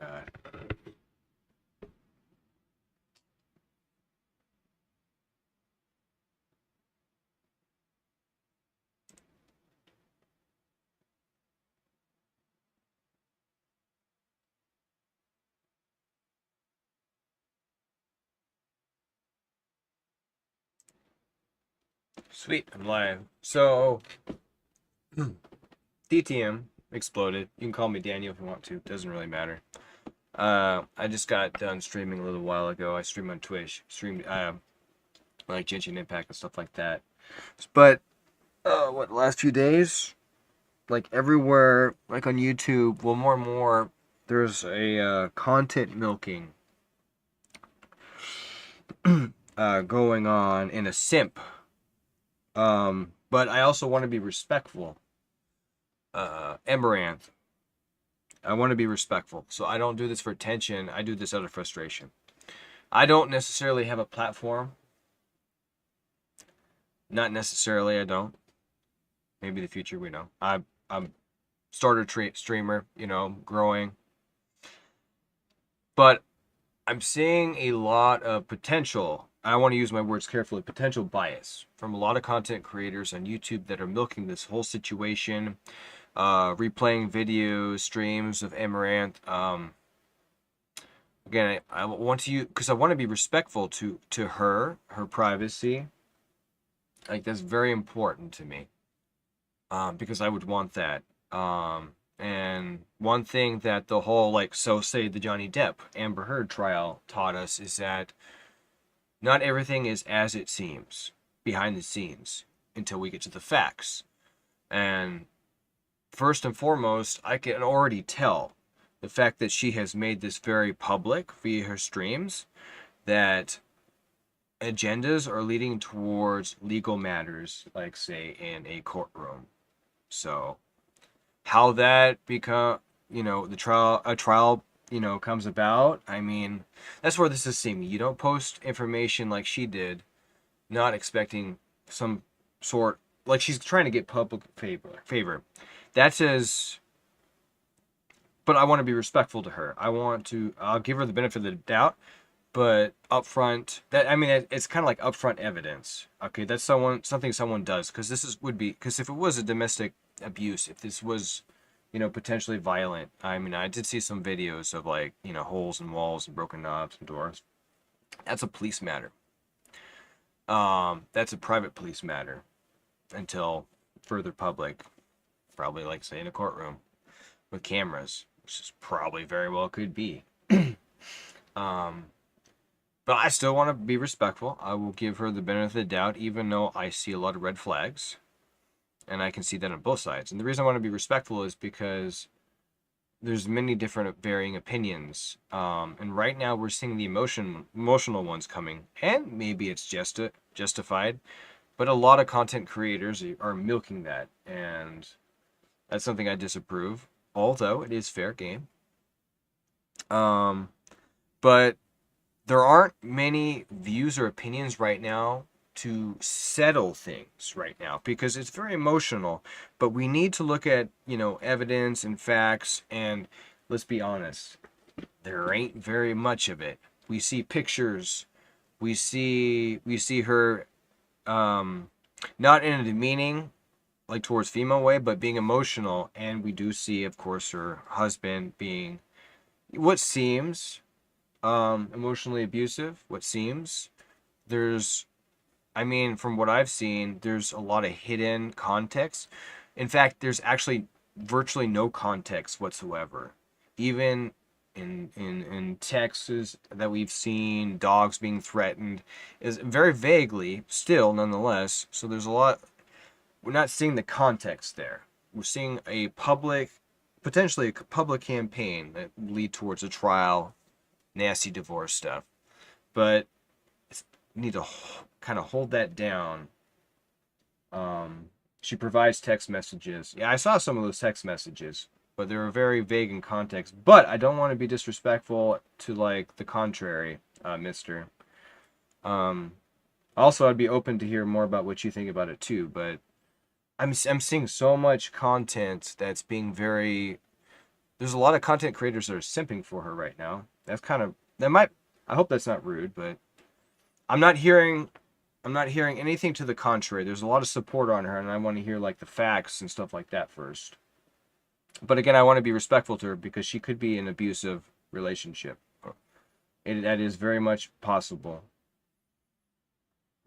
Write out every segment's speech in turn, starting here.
God. Sweet, I'm live. So, DTM exploded. You can call me Daniel if you want to. Doesn't really matter. I just got done streaming a little while ago. I stream on Twitch. Streamed like Genshin Impact and stuff like that. But the last few days, like everywhere, like on YouTube, well, more and more, there's a content milking going on in a simp. But I also want to be respectful. Amaranth. I want to be respectful. So I don't do this for attention. I do this out of frustration. I don't necessarily have a platform. Not necessarily, I don't. Maybe the future, we know. I'm starter streamer, growing. But I'm seeing a lot of potential. I want to use my words carefully. Potential bias from a lot of content creators on YouTube that are milking this whole situation, replaying videos, streams of Amaranth. Again, I want to use, because I want to be respectful to her privacy. Like, that's very important to me. Because I would want that. And one thing that the whole, like, so say the Johnny Depp Amber Heard trial taught us is that not everything is as it seems behind the scenes until we get to the facts. And first and foremost, I can already tell the fact that she has made this very public via her streams that agendas are leading towards legal matters, like say in a courtroom. So how that become, a trial, comes about. I mean, that's where this is seeing me. You don't post information like she did, not expecting some sort, like she's trying to get public favor. That's as, but I want to be respectful to her. I'll give her the benefit of the doubt, but upfront, it's kind of like upfront evidence. Okay, that's something someone does, because because if it was a domestic abuse, if this was, potentially violent, I mean, I did see some videos of, like, holes in walls and broken knobs and doors. That's a police matter. That's a private police matter until further public, probably, like, say in a courtroom with cameras, which is probably very well could be. um But I still want to be respectful. I will give her the benefit of the doubt, even though I see a lot of red flags. And I can see that on both sides. And the reason I want to be respectful is because there's many different varying opinions. And right now we're seeing the emotional ones coming. And maybe it's justified. But a lot of content creators are milking that. And that's something I disapprove. Although it is fair game. But there aren't many views or opinions right now to settle things right now, because it's very emotional. But we need to look at, evidence and facts, and let's be honest, there ain't very much of it. We see pictures, we see her not in a demeaning, like, towards female way, but being emotional, and we do see, of course, her husband being what seems emotionally abusive. What seems, from what I've seen, there's a lot of hidden context. In fact, there's actually virtually no context whatsoever. Even in texts that we've seen, dogs being threatened, is very vaguely still, nonetheless. So there's a lot. We're not seeing the context there. We're seeing potentially a public campaign that lead towards a trial, nasty divorce stuff. But you need to kind of hold that down. She provides text messages. Yeah, I saw some of those text messages, but they were very vague in context. But I don't want to be disrespectful to, like, the contrary, mister. Also, I'd be open to hear more about what you think about it too, but I'm seeing so much content that's being very there's a lot of content creators that are simping for her right now. That's kind of that might. I hope that's not rude, but I'm not hearing. I'm not hearing anything to the contrary. There's a lot of support on her, and I want to hear like the facts and stuff like that first. But again, I want to be respectful to her because she could be in an abusive relationship. That is very much possible,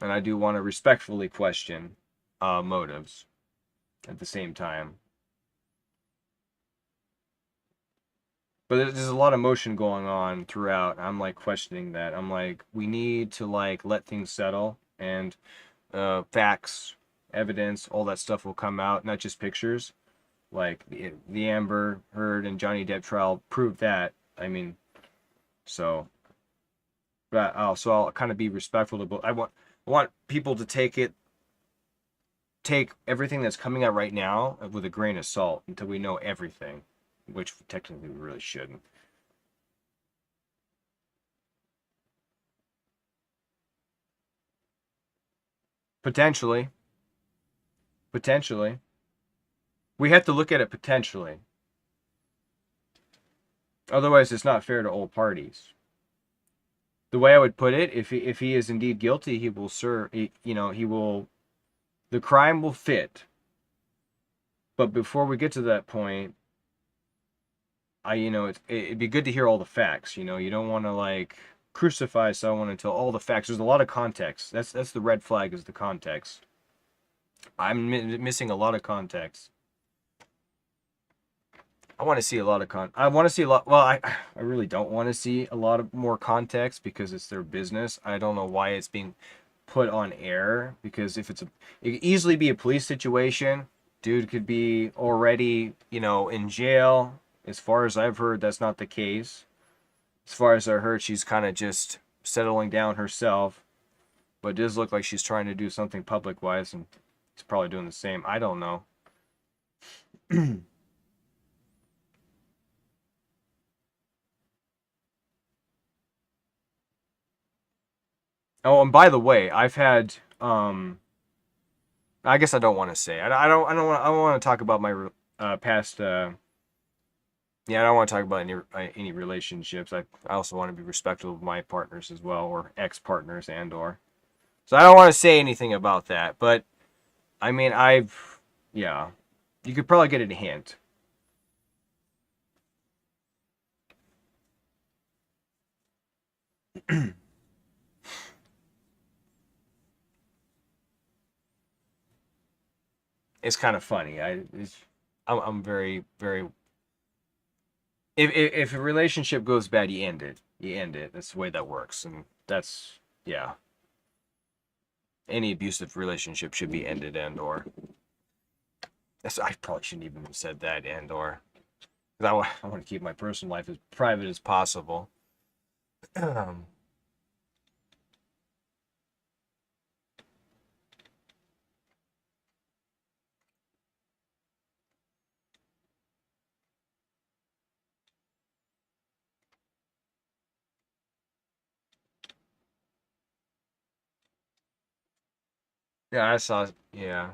and I do want to respectfully question motives at the same time. But there's a lot of motion going on throughout. I'm like questioning that. I'm like, we need to like let things settle, and facts, evidence, all that stuff will come out, not just pictures. Like the Amber Heard and Johnny Depp trial proved that. I mean, so, but I'll kind of be respectful to both. I want people to take everything that's coming out right now with a grain of salt until we know everything, which technically we really shouldn't. Potentially, potentially, we have to look at it potentially. Otherwise, it's not fair to all parties. The way I would put it, if he is indeed guilty, he will serve. He will. The crime will fit. But before we get to that point, it'd be good to hear all the facts. You don't want to like crucify someone until all the facts. There's a lot of context. That's the red flag is the context. I'm missing a lot of context. I want to see a lot of I want to see a lot. Well, I really don't want to see a lot of more context because it's their business. I don't know why it's being put on air because if it could easily be a police situation. Dude could be already, in jail. As far as I've heard, that's not the case. As far as I heard, she's kind of just settling down herself. But it does look like she's trying to do something public wise, and it's probably doing the same. I don't know. Oh, and by the way, I've had I guess I don't want to say. I don't want to talk about my past yeah, I don't want to talk about any relationships. I also want to be respectful of my partners as well, or ex-partners and or. So I don't want to say anything about that, but I mean, yeah, you could probably get a hint. It's kind of funny. I'm very, very. If a relationship goes bad, you end it. You end it. That's the way that works, and that's yeah. Any abusive relationship should be ended and or. I probably shouldn't even have said that and or. Because I want to keep my personal life as private as possible. Yeah, I saw. Yeah,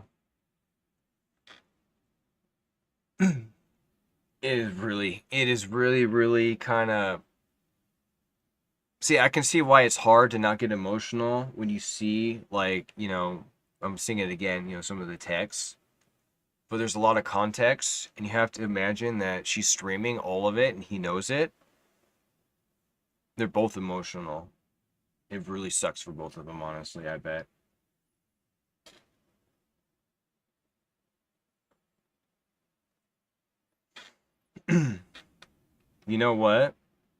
it is really, really kind of. See, I can see why it's hard to not get emotional when you see, like, I'm seeing it again, some of the texts. But there's a lot of context, and you have to imagine that she's streaming all of it, and he knows it. They're both emotional. It really sucks for both of them, honestly, I bet. You know what?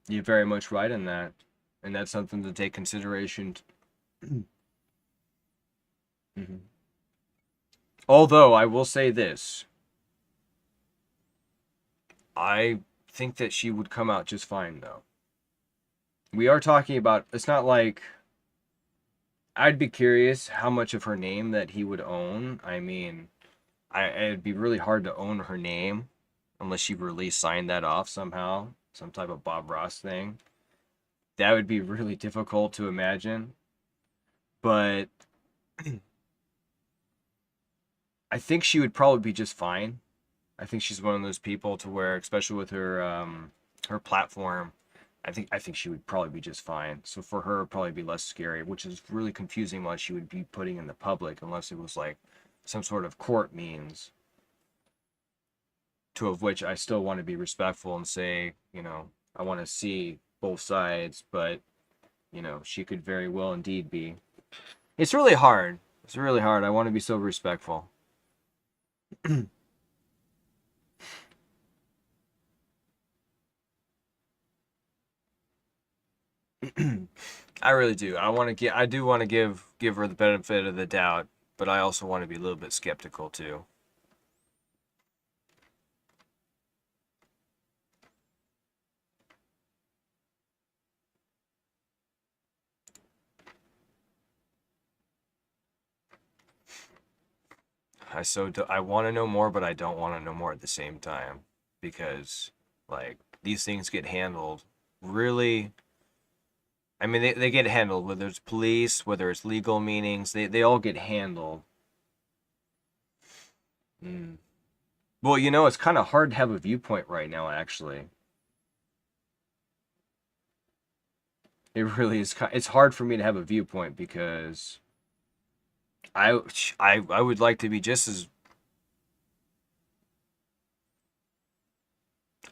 You're very much right in that. And that's something to take consideration. Mhm. Although I will say this, I think that she would come out just fine though. We are talking about it's not like I'd be curious how much of her name that he would own. I mean, it'd be really hard to own her name unless she really signed that off somehow, some type of Bob Ross thing. That would be really difficult to imagine. But I think she would probably be just fine. I think she's one of those people to where, especially with her platform, I think she would probably be just fine. So for her, it'd probably be less scary, which is really confusing what she would be putting in the public, unless it was like some sort of court means, to of which I still want to be respectful and say, I want to see both sides, but she could very well indeed be. It's really hard. It's really hard. I want to be so respectful. I really do. I do want to give her the benefit of the doubt, but I also want to be a little bit skeptical too. I want to know more, but I don't want to know more at the same time, because like these things get handled really. I mean, they get handled, whether it's police, whether it's legal meanings, they all get handled. Mm. Well, it's kind of hard to have a viewpoint right now, actually. It really is. It's hard for me to have a viewpoint because I, I would like to be just as.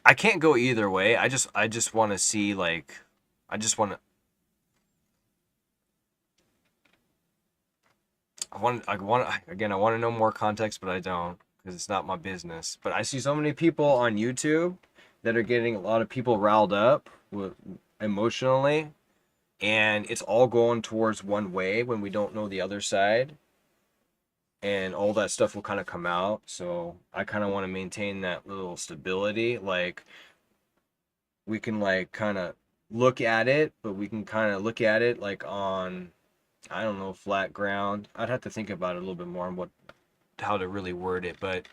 I can't go either way. I just want to see like, I just want to. I want to know more context, but I don't because it's not my business. But I see so many people on YouTube that are getting a lot of people riled up emotionally, and it's all going towards one way when we don't know the other side, and all that stuff will kind of come out. So I kind of want to maintain that little stability. Like we can like kind of look at it, but we can kind of look at it like on, I don't know, flat ground. I'd have to think about it a little bit more on how to really word it, but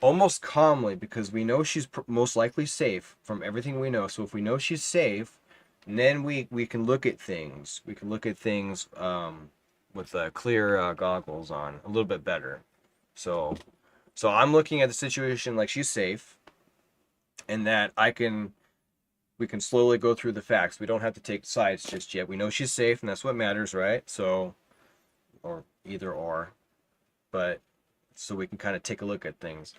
almost calmly, because we know she's most likely safe from everything we know. So if we know she's safe, then we can look at things. We can look at things with clear goggles on a little bit better. So I'm looking at the situation like she's safe, and that we can slowly go through the facts. We don't have to take sides just yet. We know she's safe, and that's what matters, right? So, or either or, but so we can kind of take a look at things.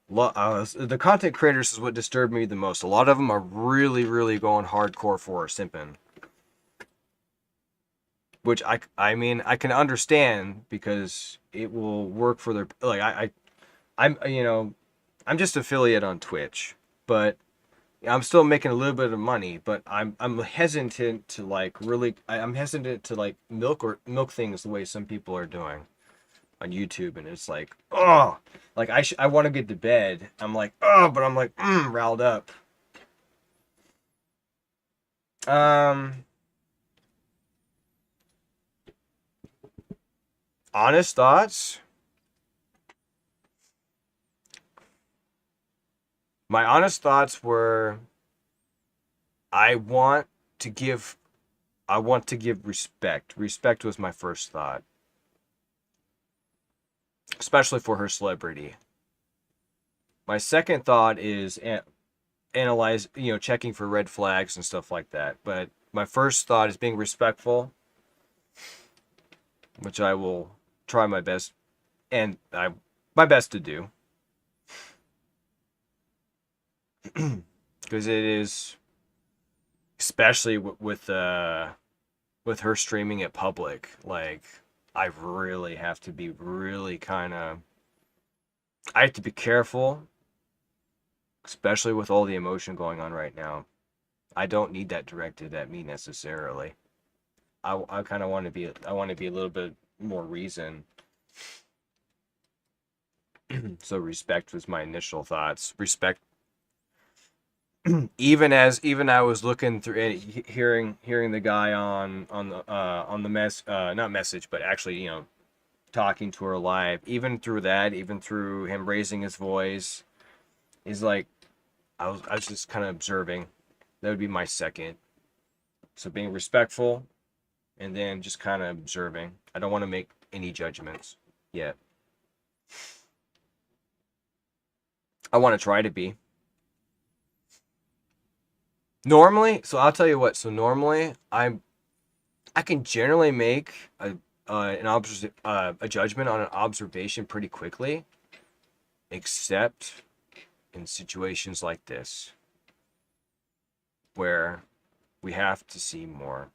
The content creators is what disturbed me the most. A lot of them are really, really going hardcore for simping, which I mean I can understand because it will work for their like I'm just affiliate on Twitch, but I'm still making a little bit of money. But I'm hesitant to like really I'm hesitant to like milk things the way some people are doing on YouTube, and it's like, oh, like I want to get to bed. I'm like, oh, but I'm like, riled up. Um, Honest thoughts. My honest thoughts were, I want to give, I want to give respect. Respect was my first thought, especially for her celebrity. My second thought is analyze, checking for red flags and stuff like that. But my first thought is being respectful, which I will try my best and my best to do, because it is, especially with her streaming it public. Like I really have to be really kind of, I have to be careful, especially with all the emotion going on right now. I don't need that directed at me necessarily. I kind of want to be, I want to be a little bit more reasoned. So respect was my initial thoughts. Respect, even I was looking through it, hearing the guy on the not message, but actually, talking to her live. Even through that, even through him raising his voice, is like, I was just kind of observing. That would be my second. So being respectful, and then just kind of observing. I don't want to make any judgments yet. I want to try to be. Normally, so I'll tell you what. So normally, I can generally make a judgment on an observation pretty quickly, except in situations like this where we have to see more.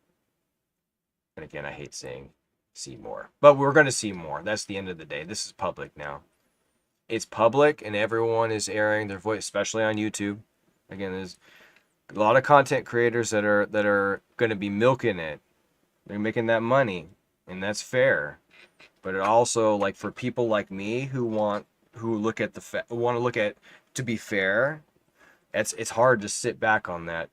And again, I hate saying see more, but we're going to see more. That's the end of the day. This is public now. It's public, and everyone is airing their voice, especially on YouTube. Again, there's a lot of content creators that are going to be milking it. They're making that money, and that's fair. But it also, like, for people like me who want to look at to be fair, it's hard to sit back on that.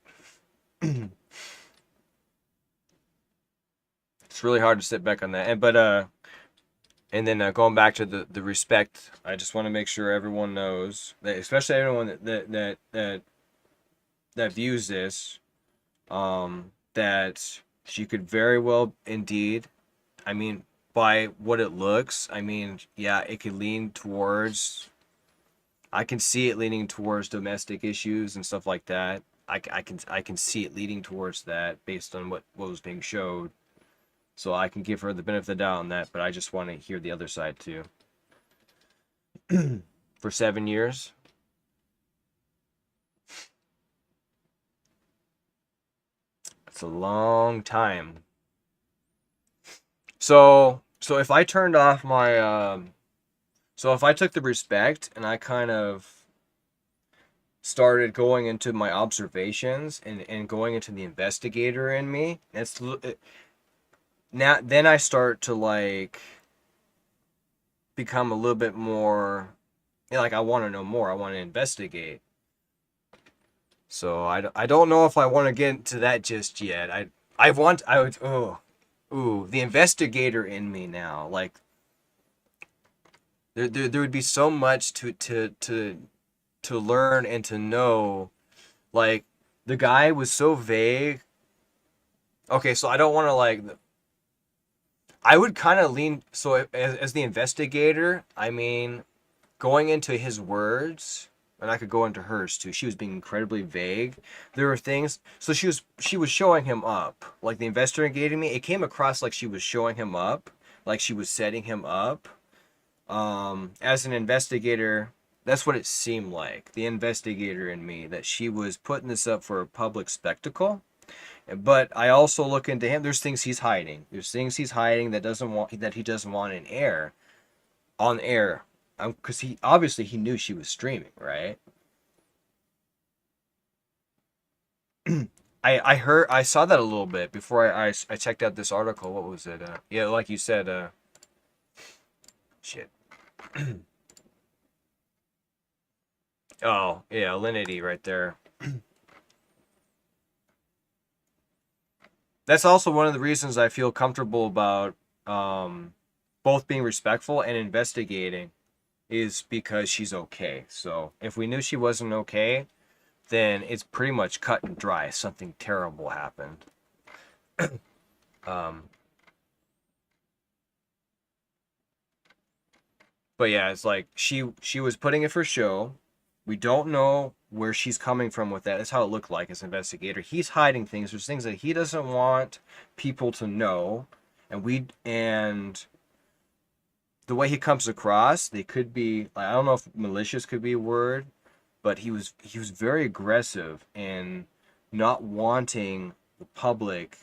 It's really hard to sit back on that. And then going back to the respect, I just want to make sure everyone knows that, especially everyone that views this, that she could very well indeed, I mean, by what it looks, I mean, yeah, it could lean towards, I can see it leaning towards domestic issues and stuff like that. I can see it leading towards that based on what was being showed. So I can give her the benefit of the doubt on that, but I just want to hear the other side too. For 7 years. That's a long time. So if I turned off my so if I took the respect and I kind of started going into my observations and going into the investigator in me, now then I start to like become a little bit more, you know, like I want to know more. I want to investigate. So I don't know if I want to get into that just yet. I would the investigator in me now. Like there would be so much to learn and to know. Like the guy was so vague. Okay, so I don't want to like I would kind of lean so as the investigator, I mean, going into his words, and I could go into hers too. She was being incredibly vague. There were things. So she was showing him up. Like the investigating me, it came across like she was showing him up, like she was setting him up. As an investigator, that's what it seemed like. The investigator in me, that she was putting this up for a public spectacle. But I also look into him. There's things he's hiding. There's things he's hiding that he doesn't want in air, on air. Because he obviously he knew she was streaming, right? I saw that a little bit before I checked out this article. What was it? Yeah, like you said. Shit. Oh yeah, Alinity right there. That's also one of the reasons I feel comfortable about both being respectful and investigating, is because she's okay. So if we knew she wasn't okay, then it's pretty much cut and dry. Something terrible happened. Um, but yeah, it's like she was putting it for show. We don't know where she's coming from with that. That's how it looked like as an investigator. He's hiding things. There's things that he doesn't want people to know, and the way he comes across, they could be, I don't know if malicious could be a word, but he was very aggressive and not wanting the public,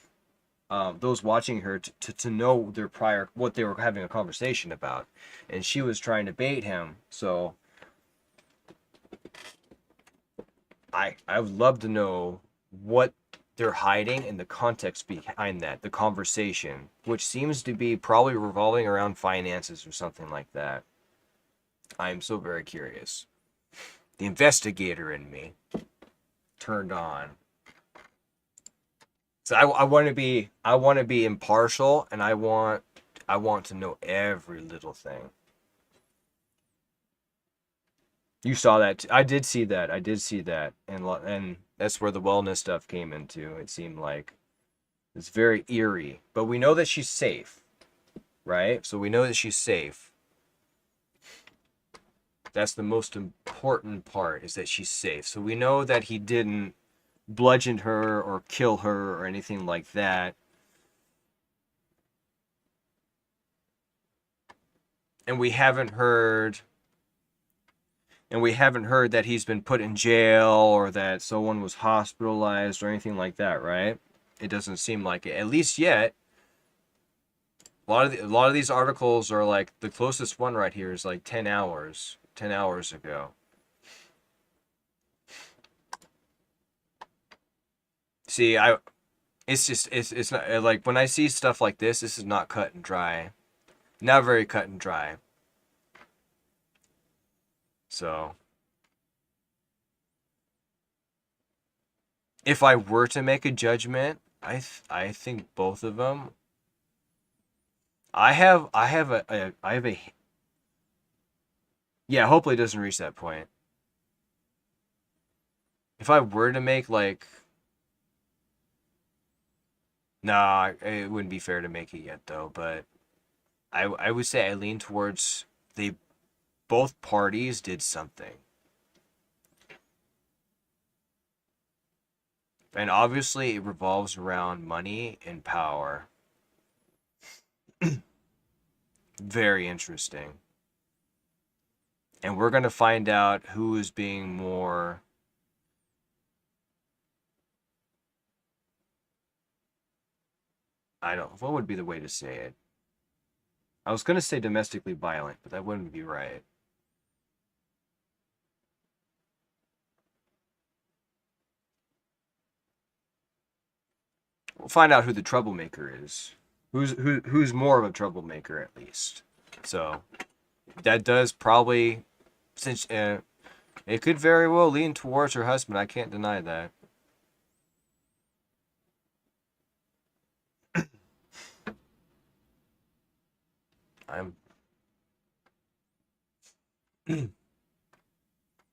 those watching her, to know their prior, what they were having a conversation about, and she was trying to bait him. So I would love to know what they're hiding and the context behind that, the conversation, which seems to be probably revolving around finances or something like that. I am so very curious. The investigator in me turned on. So I want to be impartial, and I want to know every little thing. You saw that. I did see that. I did see that, and that's where the wellness stuff came into. It seemed like it's very eerie, but we know that she's safe, right? So we know that she's safe. That's the most important part, is that she's safe. So we know that he didn't bludgeon her or kill her or anything like that. And we haven't heard that he's been put in jail or that someone was hospitalized or anything like that, right? It doesn't seem like it, at least yet. A lot of these articles are like, the closest one right here is like 10 hours ago. See, it's not like, when I see stuff like this is not cut and dry, not very cut and dry. So if I were to make a judgment, I think both of them. I have a Yeah, hopefully it doesn't reach that point. If I were to make like, nah, it wouldn't be fair to make it yet though, but I would say I lean towards, they both parties did something. And obviously it revolves around money and power. Very interesting. And we're going to find out who is being more, I don't, what would be the way to say it? I was going to say domestically violent, but that wouldn't be right. We'll find out who the troublemaker is. Who's more of a troublemaker, at least. So that does probably, since it could very well lean towards her husband. I can't deny that. I'm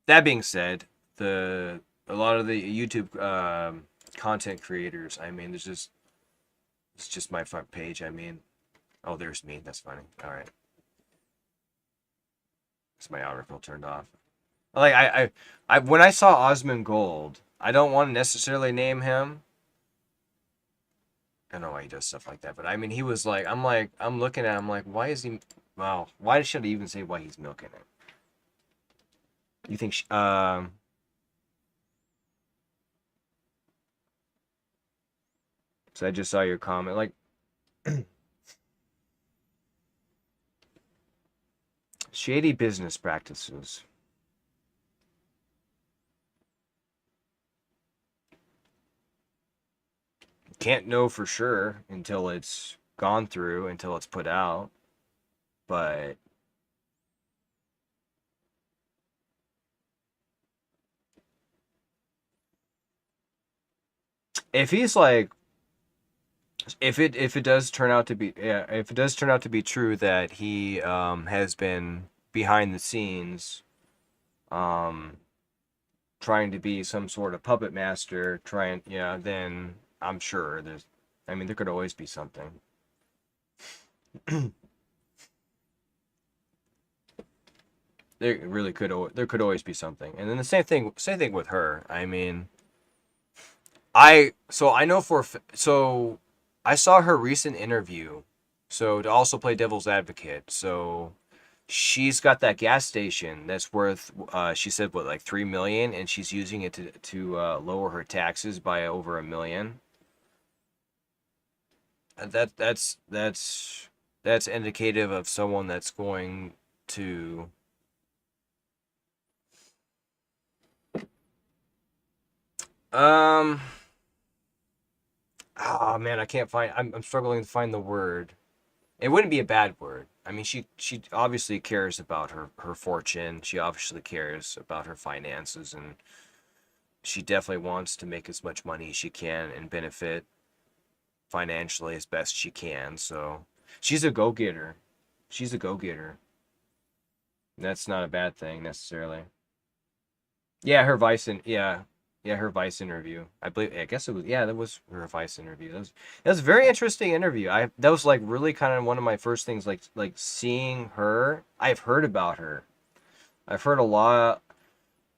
That being said, the a lot of the YouTube content creators, I mean, it's just my front page. I mean, oh, there's me. That's funny. All right, it's my article turned off. Like when I saw Osmond Gold, I don't want to necessarily name him. I don't know why he does stuff like that, but I mean, he was like, I'm looking at him like, why is he? Well, why should I even say why he's milking it? You think? So I just saw your comment. Like, shady business practices. Can't know for sure until it's gone through, until it's put out. But if he's like, if it does turn out to be, yeah, if it does turn out to be true that he has been behind the scenes, um trying to be some sort of puppet master, trying, yeah, then I'm sure there's, I mean, there could always be something. There really could, there could always be something. And then the same thing with her. I mean, I know so I saw her recent interview. So to also play devil's advocate, so she's got that gas station that's worth, she said, what, like 3 million, and she's using it to lower her taxes by over 1 million. That's indicative of someone that's going to, um oh man, I can't find, I'm struggling to find the word. It wouldn't be a bad word. I mean, she obviously cares about her fortune. She obviously cares about her finances, and she definitely wants to make as much money as she can and benefit financially as best she can. So she's a go-getter. She's a go-getter. That's not a bad thing necessarily. Yeah, her Vice interview. I believe, I guess it was, yeah, that was her Vice interview. That was a very interesting interview. That was like really kind of one of my first things, like seeing her. I've heard about her, I've heard a lot.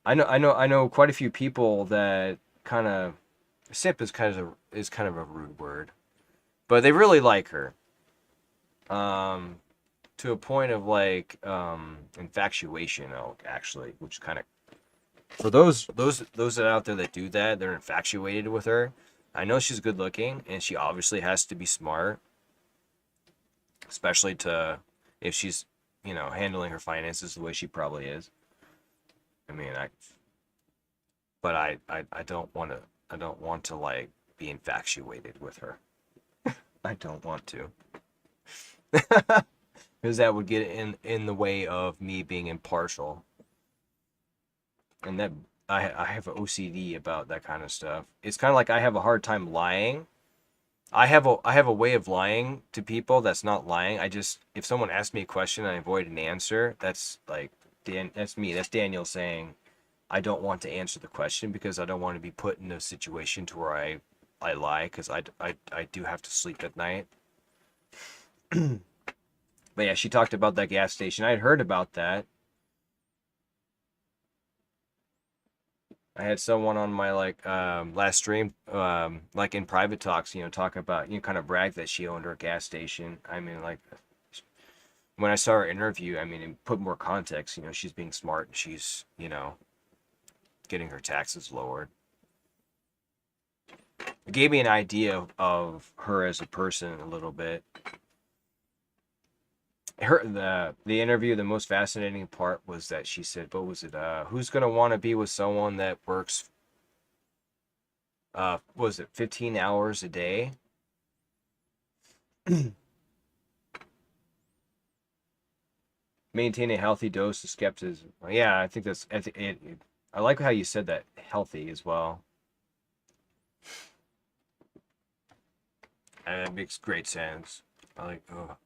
I know quite a few people that kind of simp is kind of a rude word, but they really like her. Um, to a point of like infatuation, actually, which kind of for those that out there that do that, they're infatuated with her. I know she's good looking, and she obviously has to be smart, especially to if she's handling her finances the way she probably is. I mean, but I don't want to like be infatuated with her. I don't want to because that would get in the way of me being impartial, and that I have OCD about that kind of stuff. It's kind of like I have a hard time lying. I have a way of lying to people that's not lying. I just if someone asks me a question and I avoid an answer, that's like that's me. That's Daniel saying I don't want to answer the question because I don't want to be put in a situation to where I lie because I do have to sleep at night. But yeah, she talked about that gas station. I had heard about that. I had someone on my like last stream like in private talks, talk about kind of brag that she owned her gas station. I mean like when I saw her interview, I mean and put more context, she's being smart and she's, getting her taxes lowered. It gave me an idea of her as a person a little bit. The interview, the most fascinating part was that she said, what was it, who's gonna want to be with someone that works what was it, 15 hours a day? Maintain a healthy dose of skepticism. Yeah, I think I like how you said that, healthy as well. And it makes great sense. I like, oh.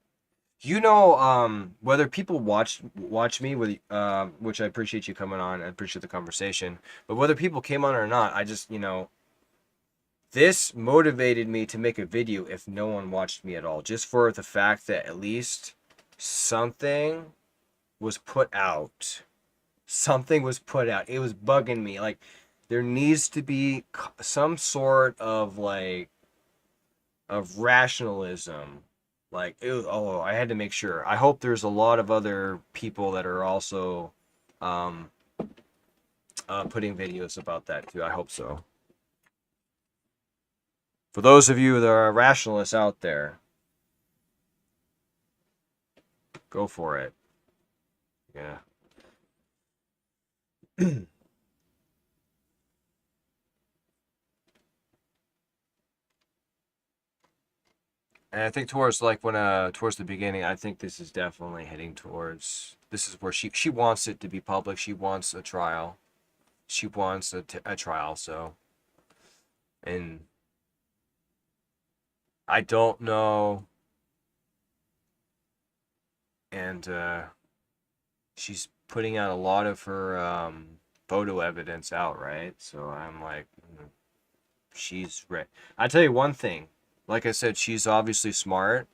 Whether people watch me with which I appreciate you coming on, I appreciate the conversation, but whether people came on or not, I just, this motivated me to make a video if no one watched me at all, just for the fact that at least something was put out. Something was put out. It was bugging me. Like, there needs to be some sort of like of rationalism. Like, I had to make sure. I hope there's a lot of other people that are also um, putting videos about that too. I hope so. For those of you that are rationalists out there, go for it. Yeah. And I think towards like when towards the beginning, I think this is definitely heading towards this is where she wants it to be public. She wants a trial. She wants a trial. So, and I don't know. And she's putting out a lot of her photo evidence out, right? So I'm like, she's right. I tell you one thing. Like I said, she's obviously smart.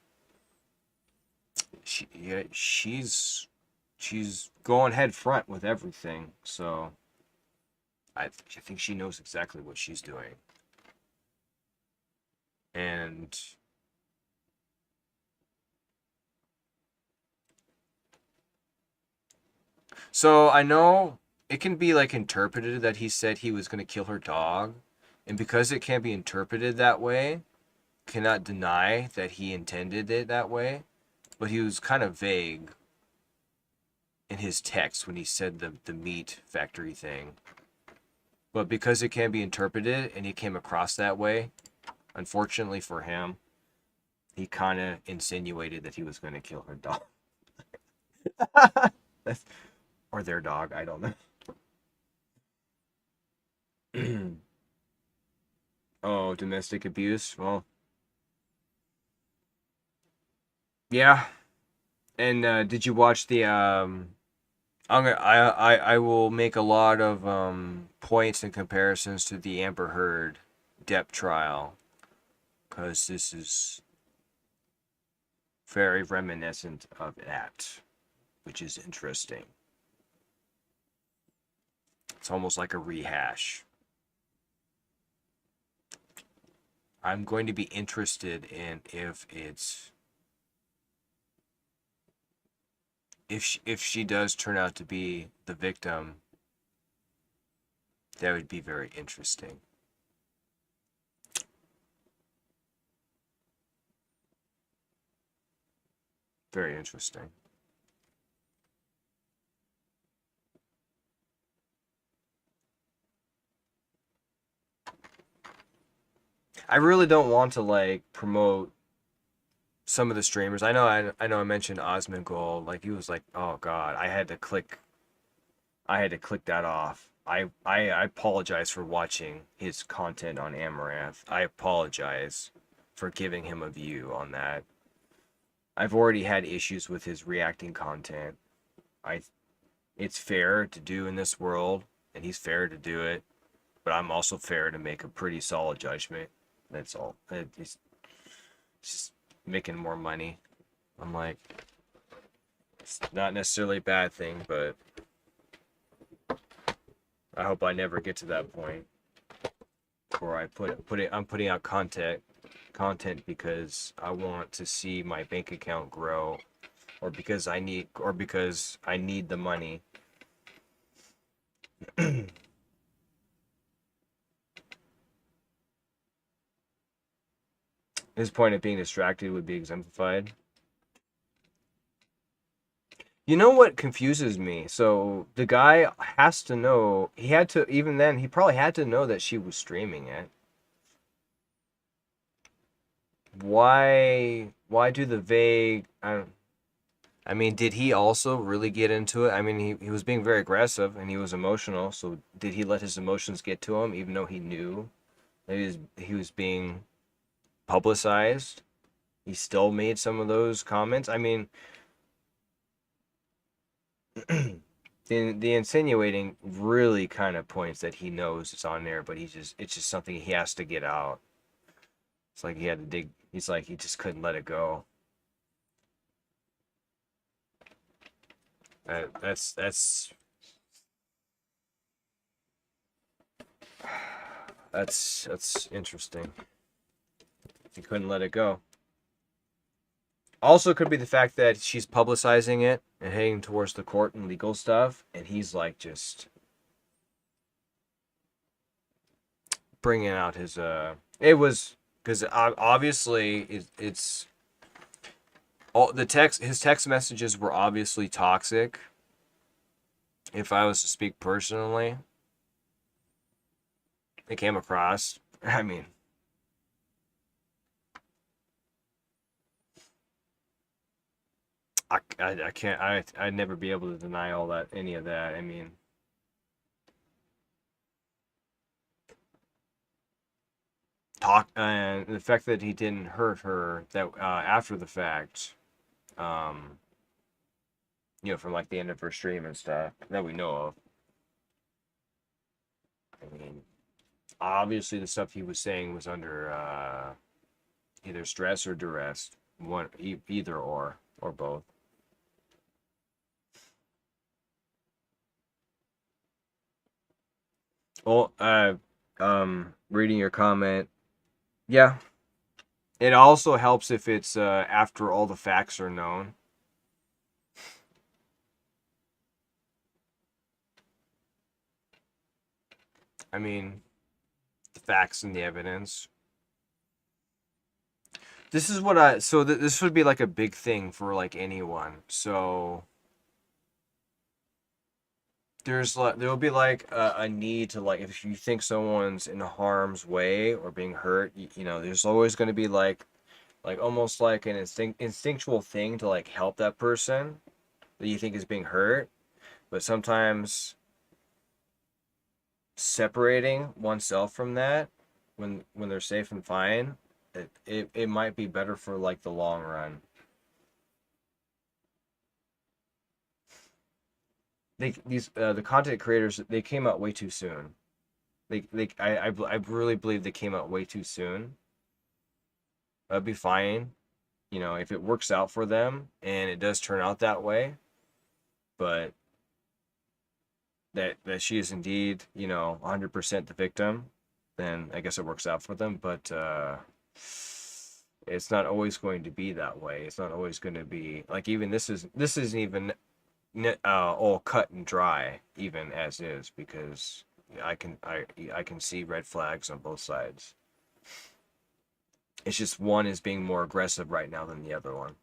She's going head front with everything. So I think she knows exactly what she's doing. And so I know it can be like interpreted that he said he was going to kill her dog. And because it can be interpreted that way, cannot deny that he intended it that way. But he was kind of vague in his text when he said the meat factory thing. But because it can be interpreted and he came across that way, unfortunately for him, he kind of insinuated that he was going to kill her dog. Or their dog, I don't know. Oh, domestic abuse. Well, yeah. And did you watch the I will make a lot of points and comparisons to the Amber Heard Depp trial because this is very reminiscent of that, which is interesting. It's almost like a rehash. I'm going to be interested in if she does turn out to be the victim. That would be very interesting. Very interesting. I really don't want to like promote some of the streamers. I know I mentioned Osmond Gold. Like he was like, oh God, I had to click that off. I apologize for watching his content on Amouranth. I apologize for giving him a view on that. I've already had issues with his reacting content. I It's fair to do in this world, and he's fair to do it, but I'm also fair to make a pretty solid judgment. That's all. It's just making more money. I'm like, it's not necessarily a bad thing, but I hope I never get to that point where I'm putting out content because I want to see my bank account grow, or because I need the money. His point of being distracted would be exemplified. You know what confuses me? So the guy has to know, he had to, even then, he probably had to know that she was streaming it. Why do the vague, I mean, did he also really get into it? I mean, he was being very aggressive and he was emotional, so did he let his emotions get to him even though he knew that he was being publicized? He still made some of those comments. I mean, the insinuating really kind of points that he knows it's on there, but it's just something he has to get out. It's like he had to dig. He's like he just couldn't let it go. That's that's interesting. He couldn't let it go. Also, could be the fact that she's publicizing it and heading towards the court and legal stuff, and he's like just bringing out his. It was because obviously it's all the text. His text messages were obviously toxic. If I was to speak personally, it came across. I mean, I can't. I'd never be able to deny all that, any of that. I mean, talk and the fact that he didn't hurt her that after the fact, um, from like the end of her stream and stuff that we know of. I mean, obviously the stuff he was saying was under either stress or duress, either or both. Well, reading your comment, yeah. It also helps if it's after all the facts are known. I mean, the facts and the evidence. This is what this would be like a big thing for like anyone. So there will be like a need to like if you think someone's in harm's way or being hurt, there's always going to be like almost like an instinctual thing to like help that person that you think is being hurt, but sometimes separating oneself from that when they're safe and fine, it might be better for like the long run. The content creators, they came out way too soon. I really believe they came out way too soon. That'd be fine, if it works out for them and it does turn out that way. But that she is indeed, 100% the victim, then I guess it works out for them. But it's not always going to be that way. It's not always going to be like, even this isn't even all cut and dry even as is, because I can see red flags on both sides. It's just one is being more aggressive right now than the other one.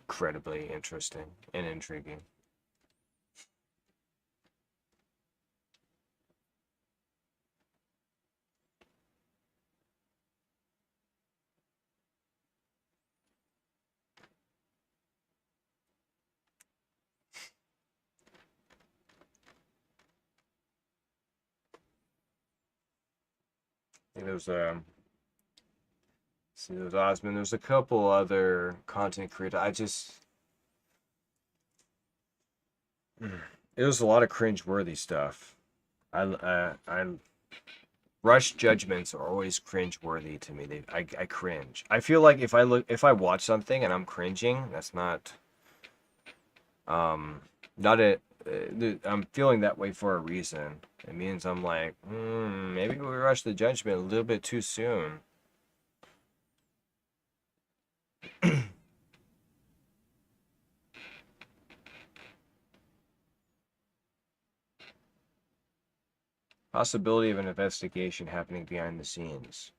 Incredibly interesting and intriguing. I think there was Osmond. There's a couple other content creators. It was a lot of cringe-worthy stuff. I rush judgments are always cringe-worthy to me. I cringe. I feel like if I watch something and I'm cringing, that's um not a I'm feeling that way for a reason. It means I'm like, maybe we rushed the judgment a little bit too soon. Possibility of an investigation happening behind the scenes.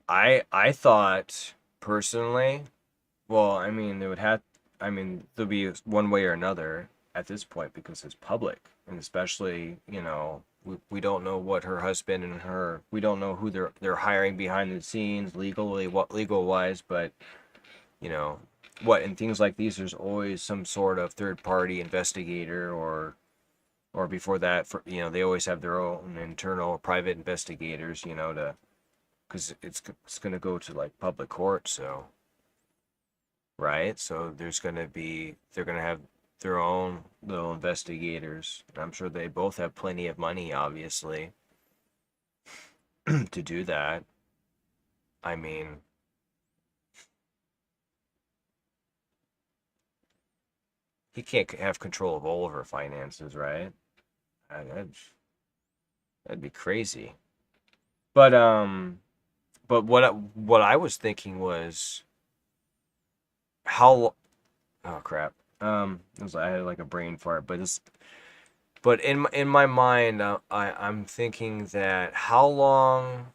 I thought personally, well, I mean, there'll be one way or another at this point because it's public, and especially, we don't know what her husband and her, we don't know who they're hiring behind the scenes legally, what legal wise, but you know, what in things like these, there's always some sort of third party investigator, or before that, for they always have their own internal private investigators, to because it's going to go to like public court, so right, so they're going to have their own little investigators. I'm sure they both have plenty of money, obviously, to do that. I mean, he can't have control of all of her finances, right? That'd be crazy. But what I was thinking was how. Oh crap. I had like a brain fart, but in my mind, I'm thinking that how long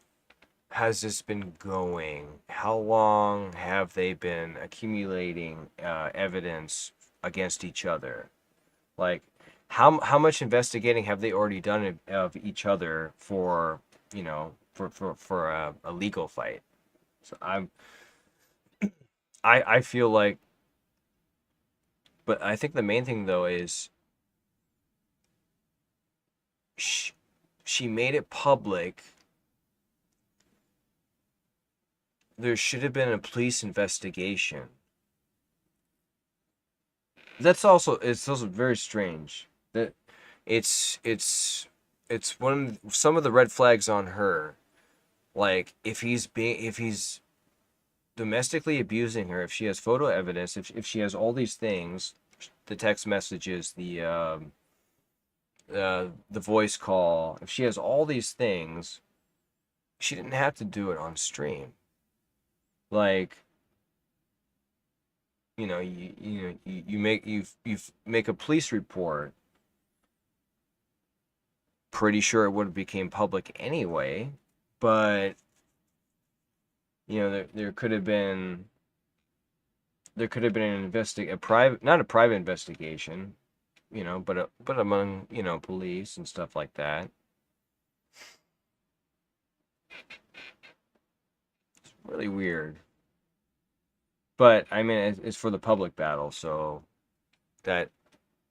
has this been going? How long have they been accumulating evidence against each other? Like, how much investigating have they already done of each other for for a legal fight? So I feel like, but I think the main thing though is she, she made it public. There should have been a police investigation. It's also very strange that it's some of the red flags on her. Like, if he's domestically abusing her, if she has photo evidence, if she has all these things, the text messages, the voice call, if she has all these things, she didn't have to do it on stream. Like, you make a police report. Pretty sure it would have became public anyway, but there could have been a private, not a private investigation, but among police and stuff like that. It's really weird. But I mean, it's for the public battle, so that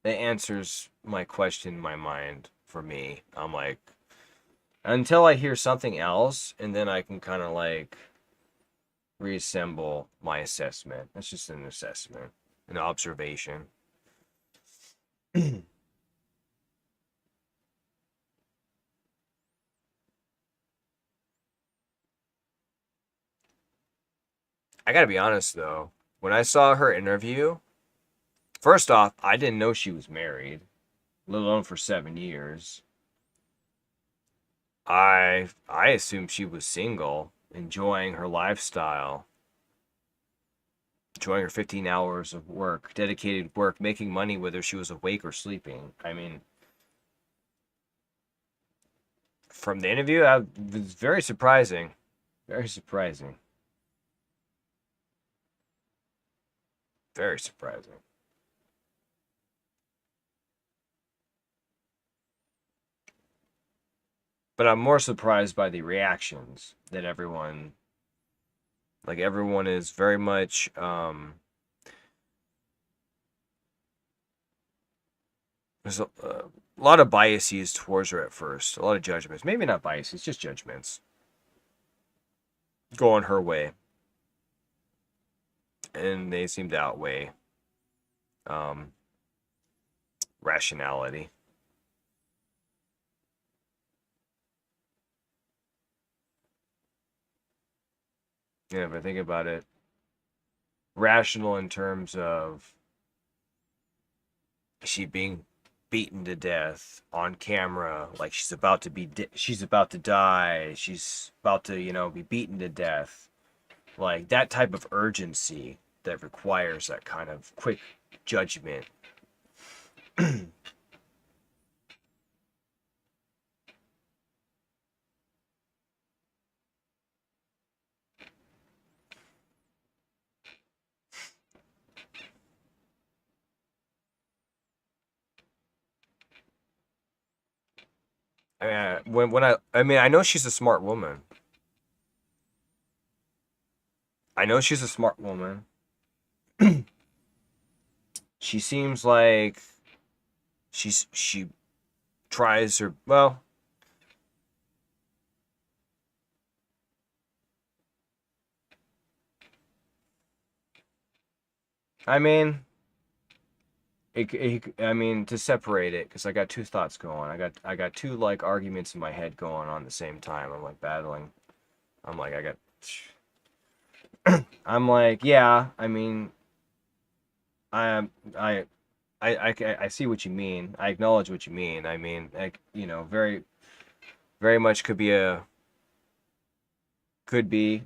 that answers my question in my mind for me. I'm like, until I hear something else, and then I can kind of like reassemble my assessment. It's just an assessment, an observation. I gotta be honest though. When I saw her interview, first off, I didn't know she was married, let alone for 7 years. I assumed she was single, enjoying her lifestyle, enjoying her 15 hours of work, dedicated work, making money whether she was awake or sleeping. I mean, from the interview, it was very surprising. Very surprising. Very surprising. But I'm more surprised by the reactions that everyone is very much there's a lot of biases towards her at first, a lot of judgments, maybe not biases, just judgments going her way, and they seem to outweigh um, rationality. Yeah, if I think about it, rational in terms of she being beaten to death on camera, like she's about to die, she's about to, be beaten to death. Like that type of urgency that requires that kind of quick judgment. I mean, I know she's a smart woman. I know she's a smart woman. She seems like she tries her well. I mean, I mean to separate it because I got two thoughts going. I got two like arguments in my head going on at the same time. I'm like battling. I'm like I got. I'm like yeah. I mean, I I I see what you mean. I acknowledge what you mean. I mean, like, very much could be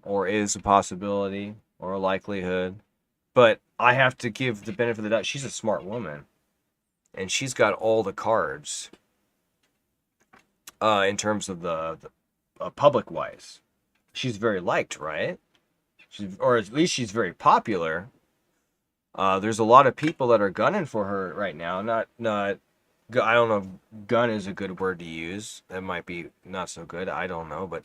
or is a possibility or a likelihood. But I have to give the benefit of the doubt. She's a smart woman, and she's got all the cards in terms of the public wise. She's very liked, right? Or at least she's very popular. There's a lot of people that are gunning for her right now. Not I don't know if gun is a good word to use. That might be not so good. I don't know, but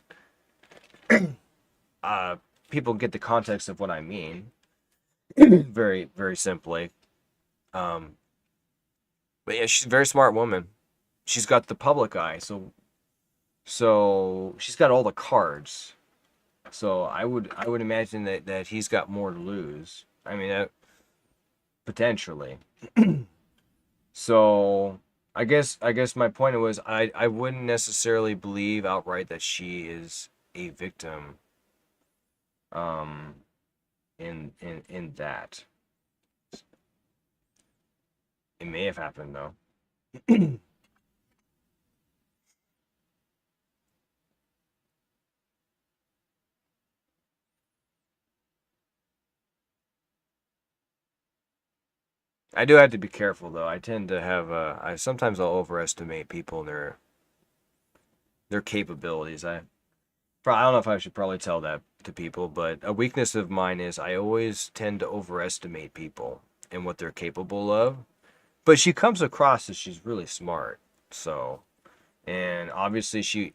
uh, people get the context of what I mean very, very simply. Um, but yeah, she's a very smart woman. She's got the public eye, so she's got all the cards. So I would imagine that he's got more to lose. I mean, potentially. So I guess my point was I wouldn't necessarily believe outright that she is a victim um in that. It may have happened though. I do have to be careful though. I tend to have I sometimes I'll overestimate people and their capabilities. I don't know if I should probably tell that to people, but a weakness of mine is I always tend to overestimate people and what they're capable of. But she comes across as she's really smart. So, and obviously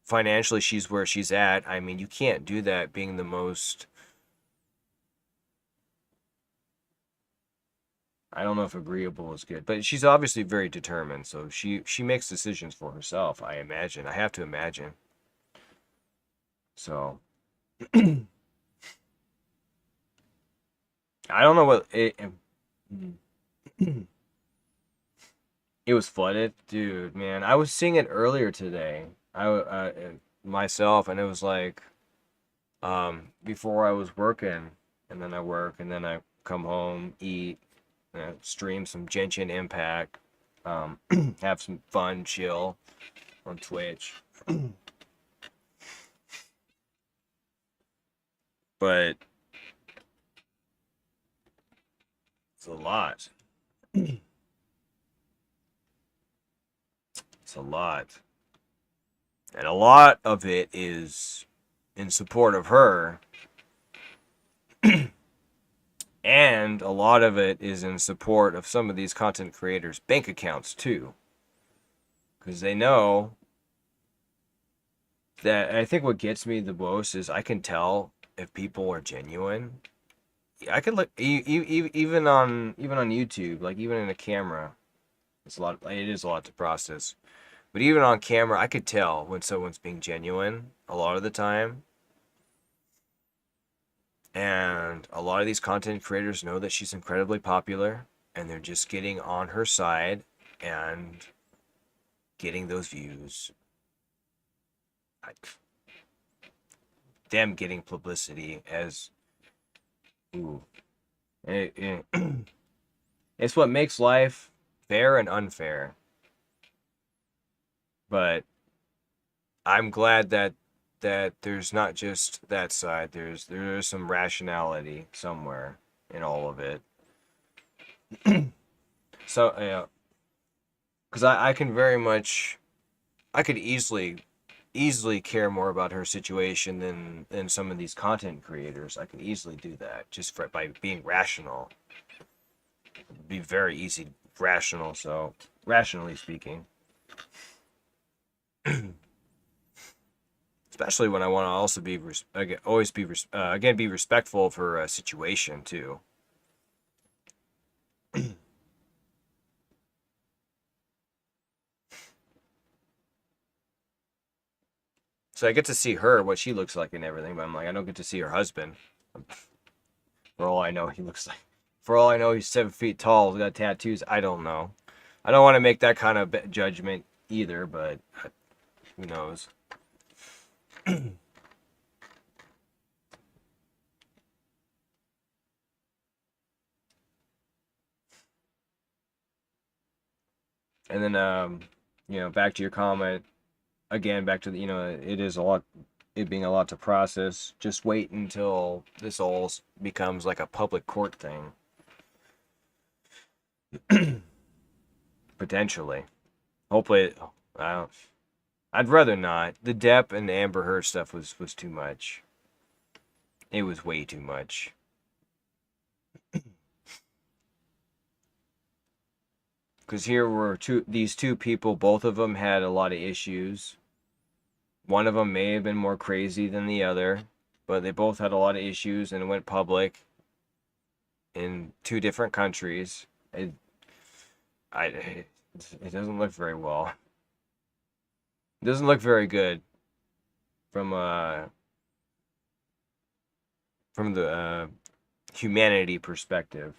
financially she's where she's at. I mean, you can't do that being the most I don't know if agreeable is good, but she's obviously very determined. So she makes decisions for herself, I imagine. I have to imagine. So, I don't know what it It was flooded, dude, man. I was seeing it earlier today. Myself, and it was like before I was working, and then I work, and then I come home, eat, stream some Genshin Impact, have some fun, chill on Twitch. But it's a lot. It's a lot. And a lot of it is in support of her, and a lot of it is in support of some of these content creators' bank accounts too. Because they know that, I think what gets me the most is I can tell if people are genuine. I can look even on YouTube, like even in a camera, it's a lot. It is a lot to process. But even on camera, I could tell when someone's being genuine a lot of the time. And a lot of these content creators know that she's incredibly popular, and they're just getting on her side and getting those views. Them getting publicity as, ooh, it's what makes life fair and unfair. But I'm glad that there's not just that side. There's some rationality somewhere in all of it. So yeah, because I can very much, I could easily care more about her situation than some of these content creators. I could easily do that just by being rational. It'd be very easy rational. So rationally speaking, especially when I want to also be again, always be again be respectful of her situation too. So I get to see her, what she looks like and everything, but I'm like, I don't get to see her husband. For all I know, he looks like. For all I know, he's 7 feet tall. He's got tattoos. I don't know. I don't want to make that kind of judgment either, but who knows? And then, back to your comment again. Back to the, it is a lot. It being a lot to process. Just wait until this all becomes like a public court thing, potentially. Hopefully, I don't. I'd rather not. The Depp and Amber Heard stuff was too much. It was way too much. Because here were these two people. Both of them had a lot of issues. One of them may have been more crazy than the other, but they both had a lot of issues and went public in two different countries. It doesn't look very well. It doesn't look very good from the humanity perspective.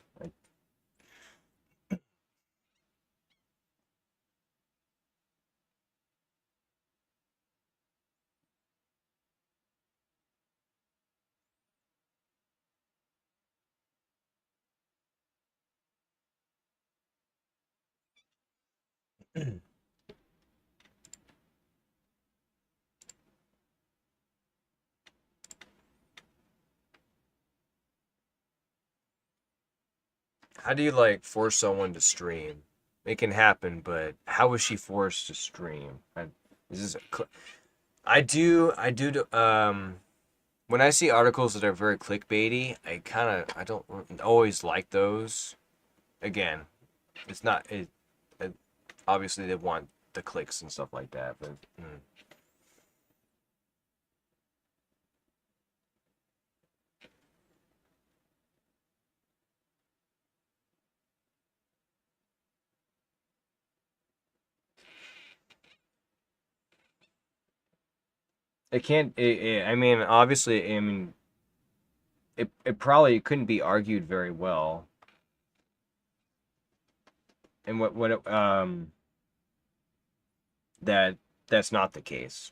How do you like force someone to stream? It can happen, but how was she forced to stream? This is I do when I see articles that are very clickbaity, I don't always like those. Again, it's not it obviously they want the clicks and stuff like that, but it can't. I mean, obviously, I mean, it probably couldn't be argued very well. and that that's not the case.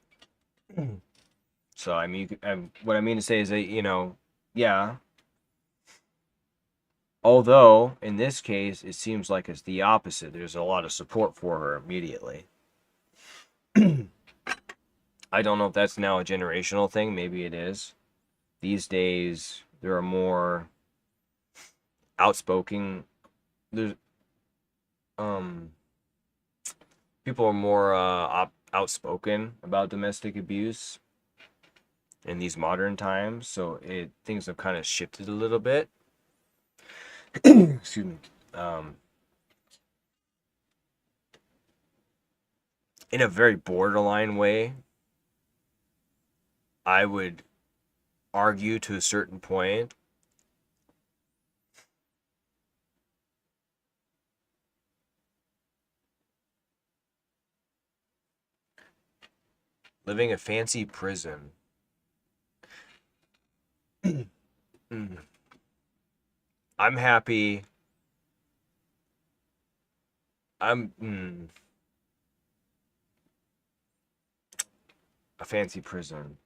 So I mean, what I mean to say is that, yeah. Although in this case, it seems like it's the opposite. There's a lot of support for her immediately. I don't know if that's now a generational thing. Maybe it is. These days, there are more outspoken. There's um people are more outspoken about domestic abuse in these modern times. So it things have kind of shifted a little bit. Excuse me. Um, in a very borderline way, I would argue to a certain point. Living a fancy prison. Mm. I'm happy. I'm a fancy prison.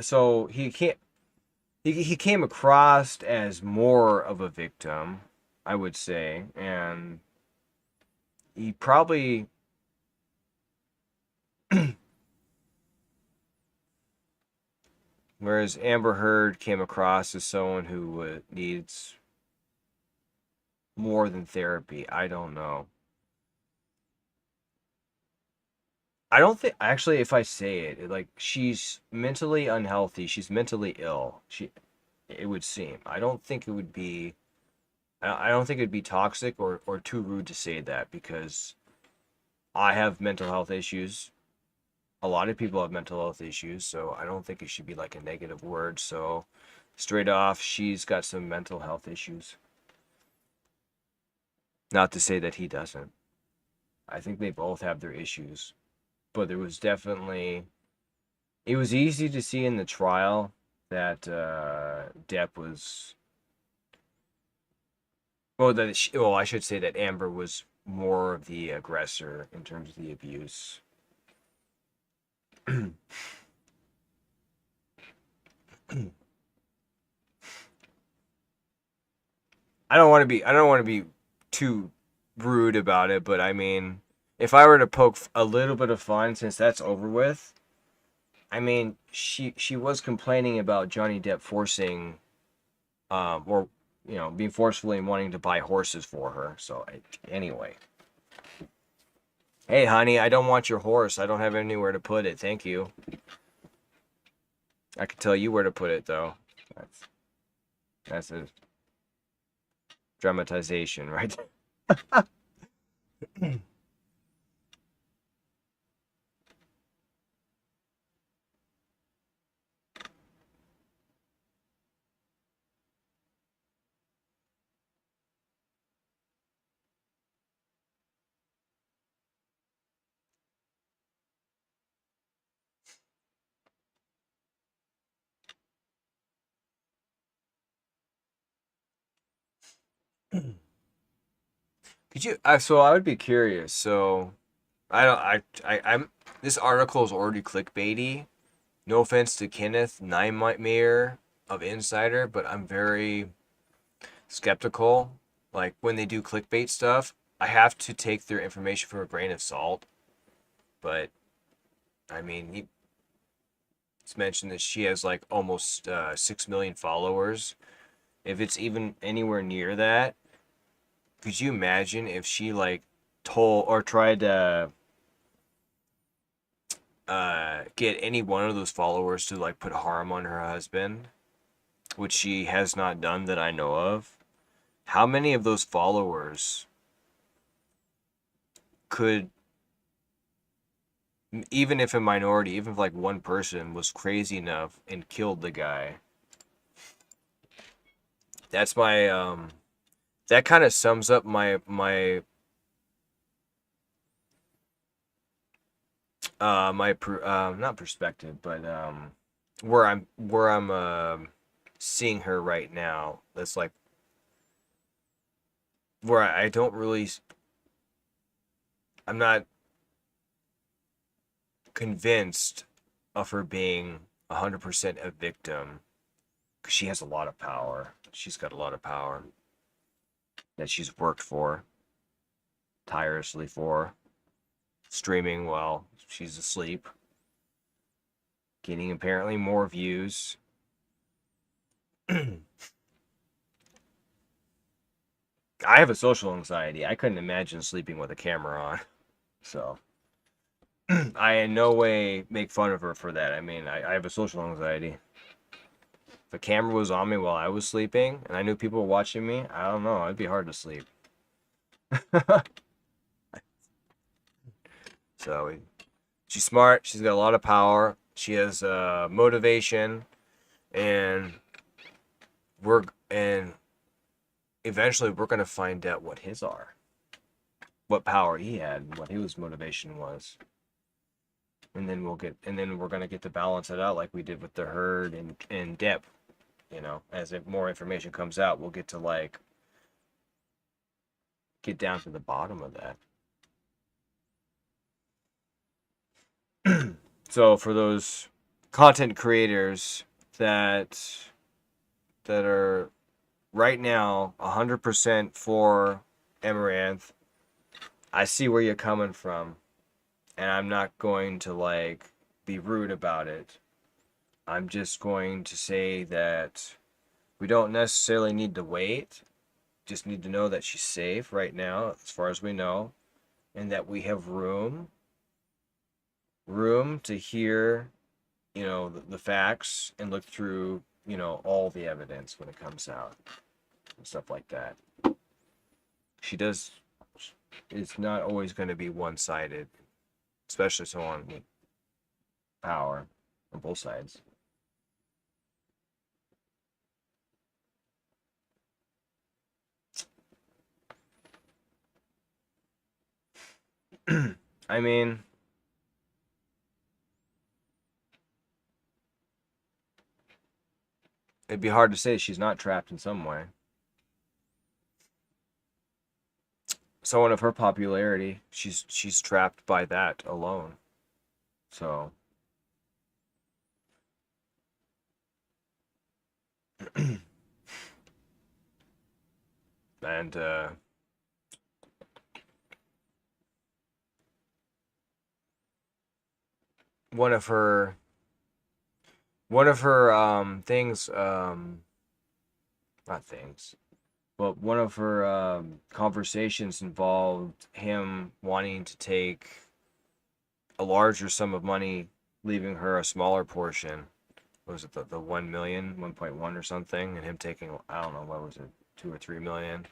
So he can't he came across as more of a victim, I would say, and he probably whereas Amber Heard came across as someone who needs more than therapy. I don't know. I don't think actually if I say it, like she's mentally unhealthy, she's mentally ill. It would seem. I don't think it would be I don't think it'd be toxic or too rude to say that because I have mental health issues. A lot of people have mental health issues, so I don't think it should be like a negative word. So straight off, she's got some mental health issues. Not to say that he doesn't. I think they both have their issues. But there was definitely it was easy to see in the trial that Depp was well, I should say that Amber was more of the aggressor in terms of the abuse. I don't want to be too rude about it, but I mean, if I were to poke a little bit of fun since that's over with, I mean, she was complaining about Johnny Depp forcing or being forcefully wanting to buy horses for her. So anyway, hey honey, I don't want your horse. I don't have anywhere to put it. Thank you. I could tell you where to put it though. That's that's a dramatization, right? Could you? So I would be curious. So I don't. I'm. This article is already clickbaity. No offense to Kenneth Nightmare of Insider, but I'm very skeptical. Like when they do clickbait stuff, I have to take their information for a grain of salt. But I mean, he's mentioned that she has like almost 6 million followers. If it's even anywhere near that, could you imagine if she like told or tried to get any one of those followers to like put harm on her husband, which she has not done that I know of? How many of those followers could, even if a minority, even if like one person was crazy enough and killed the guy? That's my that kind of sums up my not perspective, but where I'm seeing her right now. That's like where I don't really, I'm not convinced of her being 100% a victim, because she has a lot of power. She's got a lot of power that she's worked for, tirelessly for, streaming while she's asleep, getting apparently more views. I have a social anxiety. I couldn't imagine sleeping with a camera on. So I in no way make fun of her for that. I mean, I have a social anxiety. If a camera was on me while I was sleeping and I knew people were watching me, I don't know. It'd be hard to sleep. So she's smart. She's got a lot of power. She has motivation, and we're and eventually we're gonna find out what his are, what power he had, what his motivation was, and then we're gonna get to balance it out like we did with the herd and Depp. You know, as if more information comes out, we'll get to like get down to the bottom of that. So for those content creators that are right now 100% for Amaranth, I see where you're coming from, and I'm not going to like be rude about it. I'm just going to say that we don't necessarily need to wait. Just need to know that she's safe right now, as far as we know, and that we have room to hear, the facts and look through, all the evidence when it comes out and stuff like that. She does. It's not always going to be one-sided, especially someone with power on both sides. I mean, it'd be hard to say she's not trapped in some way. Someone of her popularity, she's trapped by that alone. So, and one of her things, not things, but one of her conversations involved him wanting to take a larger sum of money, leaving her a smaller portion. What was it, the 1 million, 1.1 or something, and him taking, I don't know, what was it, 2 or 3 million?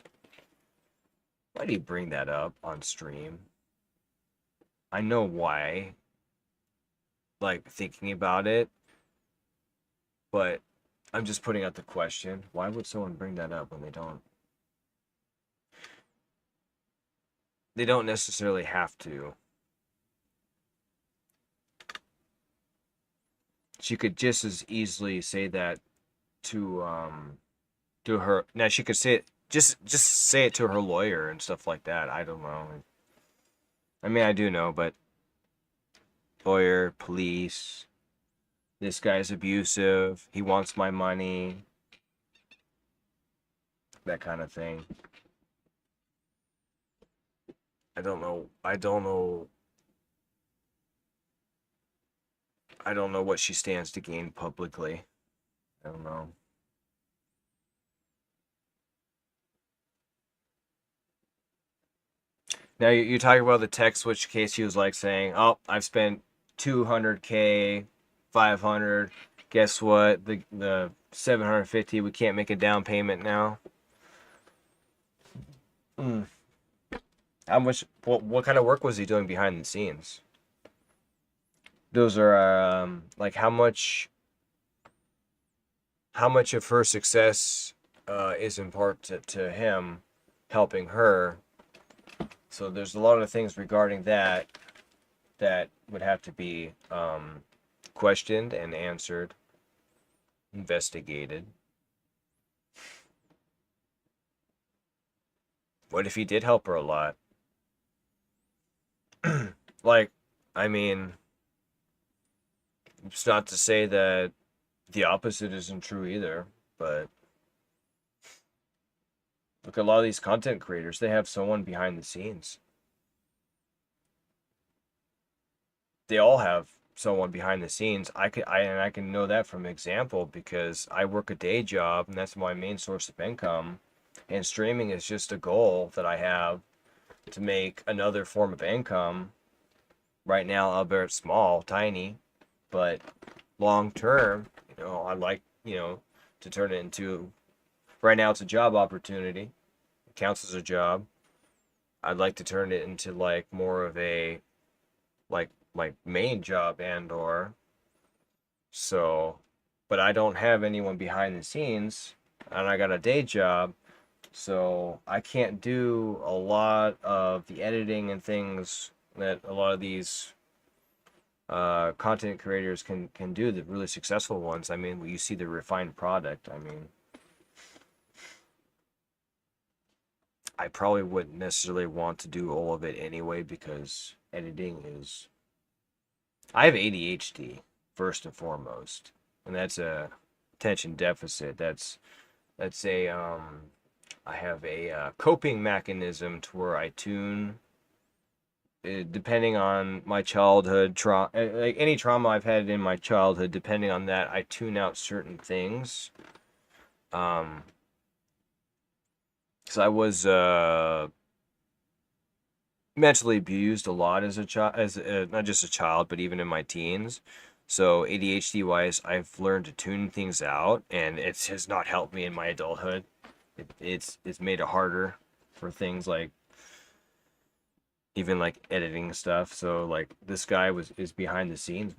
Why did he bring that up on stream? I know why, like thinking about it, but I'm just putting out the question. Why would someone bring that up when they don't necessarily have to? She could just as easily say that to her. Now she could say it, just say it to her lawyer and stuff like that. I don't know. I mean, I do know, but lawyer, police, this guy's abusive, he wants my money, that kind of thing. I don't know what she stands to gain publicly. I don't know. Now you talk about the tech switch case. He was like saying, "Oh, I've spent 200K, 500. Guess what? The 750. We can't make a down payment now." Mm. How much? What kind of work was he doing behind the scenes? Those are like how much of her success is in part to him helping her. So there's a lot of things regarding that that would have to be questioned and answered, investigated. What if he did help her a lot? Like, I mean, it's not to say that the opposite isn't true either, but look at a lot of these content creators, they have someone behind the scenes. They all have someone behind the scenes. I can know that from example because I work a day job and that's my main source of income. And streaming is just a goal that I have to make another form of income. Right now, albeit small, tiny, but long term, I'd like, to turn it into, right now it's a job opportunity. It counts as a job. I'd like to turn it into like more of a like main job and or so, but I don't have anyone behind the scenes and I got a day job, so I can't do a lot of the editing and things that a lot of these content creators can do, the really successful ones. I mean, you see the refined product. I mean, I probably wouldn't necessarily want to do all of it anyway because editing is, I have ADHD first and foremost, and that's a attention deficit. That's a I have a coping mechanism to where I tune, depending on my childhood trauma, like any trauma I've had in my childhood, depending on that, I tune out certain things. Because I was mentally abused a lot as a child, as not just a child, but even in my teens. So ADHD wise, I've learned to tune things out, and it has not helped me in my adulthood. It's made it harder for things like even like editing stuff. So like this guy is behind the scenes.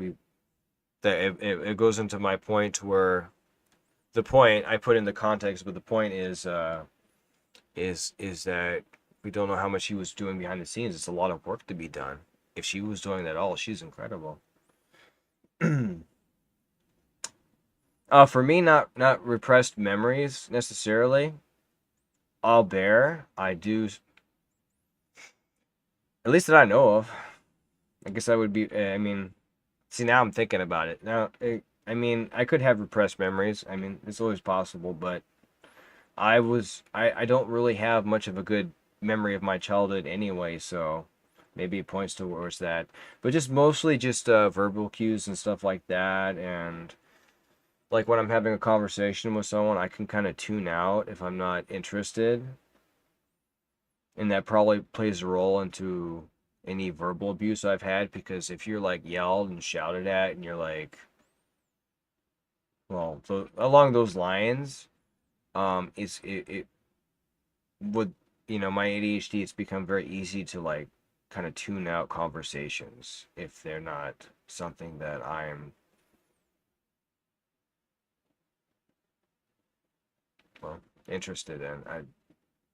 It goes into my point where the point I put in the context, but the point is that we don't know how much he was doing behind the scenes. It's a lot of work to be done. If she was doing that all, she's incredible. For me, not repressed memories necessarily. I'll bear. I do, at least that I know of. I guess I would be. I mean, see now I'm thinking about it. Now, I mean, I could have repressed memories. I mean, it's always possible, but I don't really have much of a good memory of my childhood anyway, so maybe it points towards that. But just mostly just verbal cues and stuff like that, and like when I'm having a conversation with someone, I can kind of tune out if I'm not interested, and that probably plays a role into any verbal abuse I've had because if you're like yelled and shouted at and you're like, well, so along those lines, it would, my ADHD, it's become very easy to like kind of tune out conversations if they're not something that I'm, well, interested in.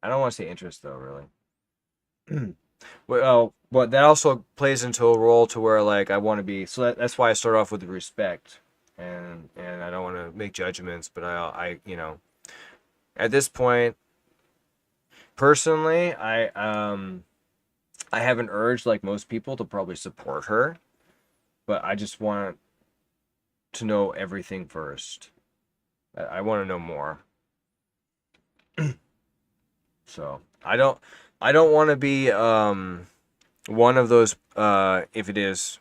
I don't want to say interest though, really. Well, but that also plays into a role to where like I want to be. So that's why I start off with respect, and I don't want to make judgments, but at this point, personally, I have an urge like most people to probably support her, but I just want to know everything first. I want to know more. So I don't want to be one of those if it is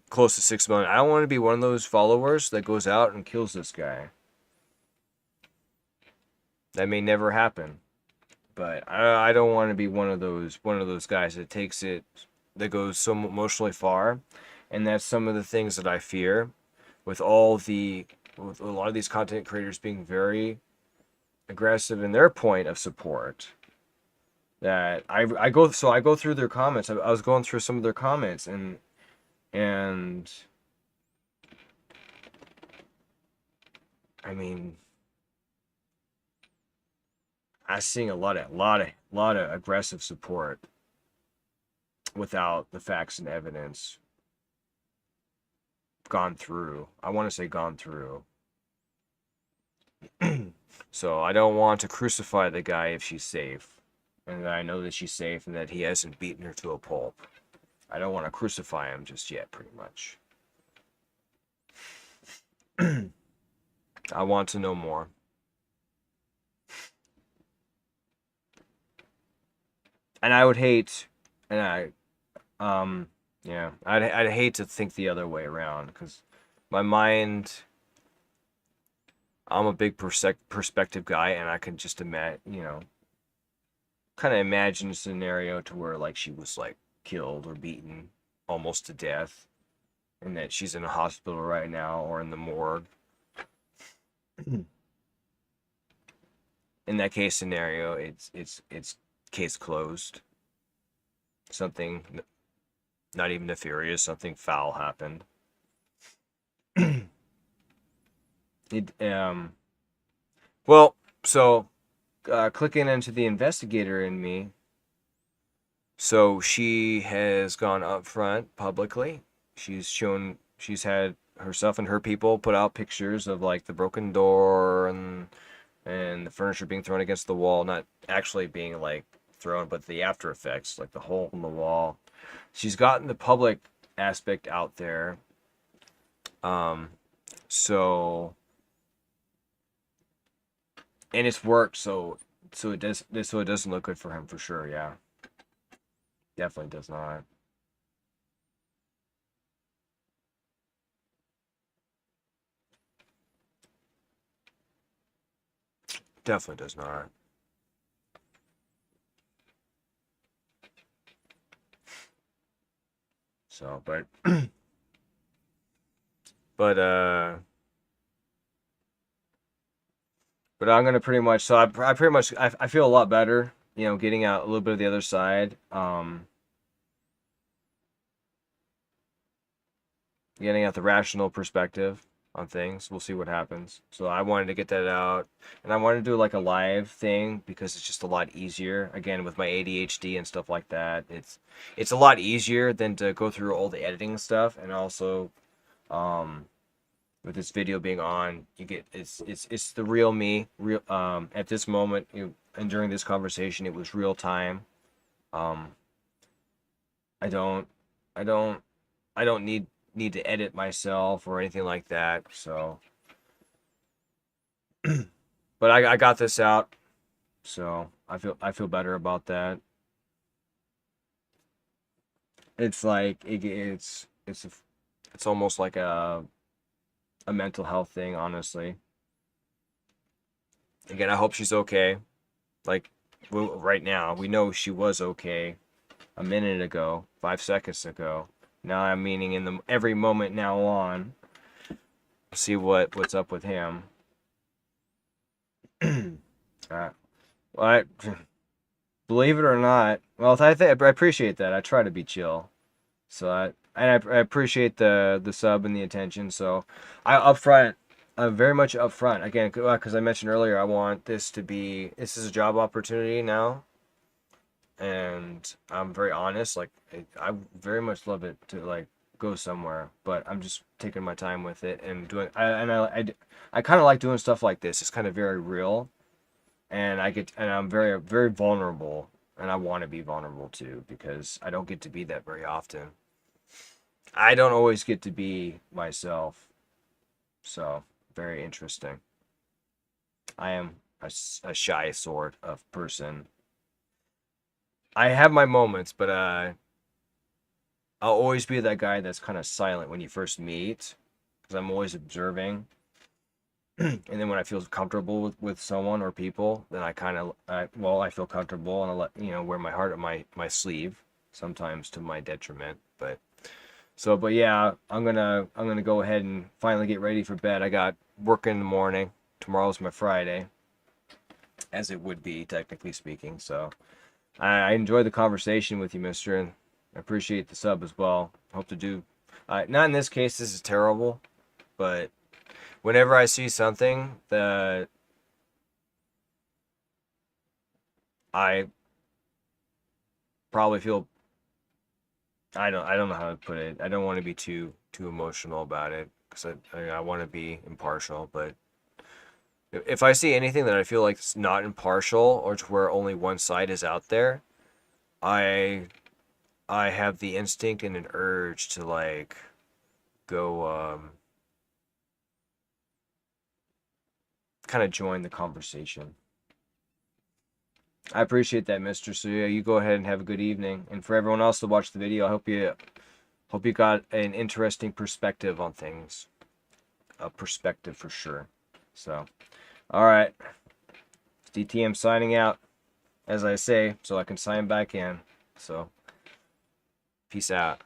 close to 6 million. I don't want to be one of those followers that goes out and kills this guy. That may never happen, but I don't want to be one of those guys that takes it, that goes so emotionally far, and that's some of the things that I fear with with a lot of these content creators being very aggressive in their point of support. That I go through their comments. I was going through some of their comments, and I mean, I'm seeing a lot of aggressive support without the facts and evidence. gone through. I want to say gone through. So I don't want to crucify the guy if she's safe. And that I know that she's safe and that he hasn't beaten her to a pulp. I don't want to crucify him just yet, pretty much. I want to know more. And I would hate, and yeah, I'd hate to think the other way around, because my mind, I'm a big perspective guy, and I can just imagine, kind of imagine a scenario to where like she was like killed or beaten almost to death, and that she's in a hospital right now or in the morgue. In that case scenario, it's case closed. Something not even nefarious, something foul happened. It well, so clicking into the investigator in me. So she has gone up front publicly. She's had herself and her people put out pictures of like the broken door and the furniture being thrown against the wall, not actually being like thrown, but the after effects, like the hole in the wall. She's gotten the public aspect out there. So and it's worked, so it doesn't look good for him for sure, yeah. Definitely does not. Definitely does not. So, but but I'm gonna pretty much. So I pretty much I feel a lot better. Getting out a little bit of the other side. Getting out the rational perspective on things. We'll see what happens. So I wanted to get that out, and I wanted to do like a live thing because it's just a lot easier. Again, with my ADHD and stuff like that, it's a lot easier than to go through all the editing stuff, and also with this video being on, you get it's the real me. Real at this moment, and during this conversation, it was real time. Um, I don't I don't I don't need to edit myself or anything like that. So, but I got this out, so I feel better about that. It's like it's almost like a mental health thing, honestly. Again, I hope she's okay. Like, right now, we know she was okay a minute ago, 5 seconds ago. Now I'm meaning in the every moment now on. See what's up with him. uh, I believe it or not. Well, I appreciate that. I try to be chill. So I appreciate the sub and the attention. So I'm very much upfront. Again, because I mentioned earlier, I want this is a job opportunity now, and I'm very honest. Like I very much love it to like go somewhere, but I'm just taking my time with it and doing. I kind of like doing stuff like this. It's kind of very real, and I'm very very vulnerable, and I want to be vulnerable too because I don't get to be that very often. I don't always get to be myself, so very interesting. I am a shy sort of person. I have my moments, but I'll always be that guy that's kind of silent when you first meet because I'm always observing. And then when I feel comfortable with someone or people, then I feel comfortable and I let wear my heart on my sleeve, sometimes to my detriment. But yeah, I'm gonna go ahead and finally get ready for bed. I got work in the morning. Tomorrow's my Friday, as it would be technically speaking. So I enjoyed the conversation with you, Mister, and I appreciate the sub as well. Hope to do. Not in this case. This is terrible, but whenever I see something that I probably feel, I don't know how to put it. I don't want to be too too emotional about it because I want to be impartial. But if I see anything that I feel like it's not impartial or to where only one side is out there, I I have the instinct and an urge to like go kind of join the conversation. I appreciate that, Mister. So yeah, you go ahead and have a good evening. And for everyone else to watch the video, I hope you got an interesting perspective on things. A perspective for sure. So, all right, DTM signing out, as I say, so I can sign back in. So, peace out.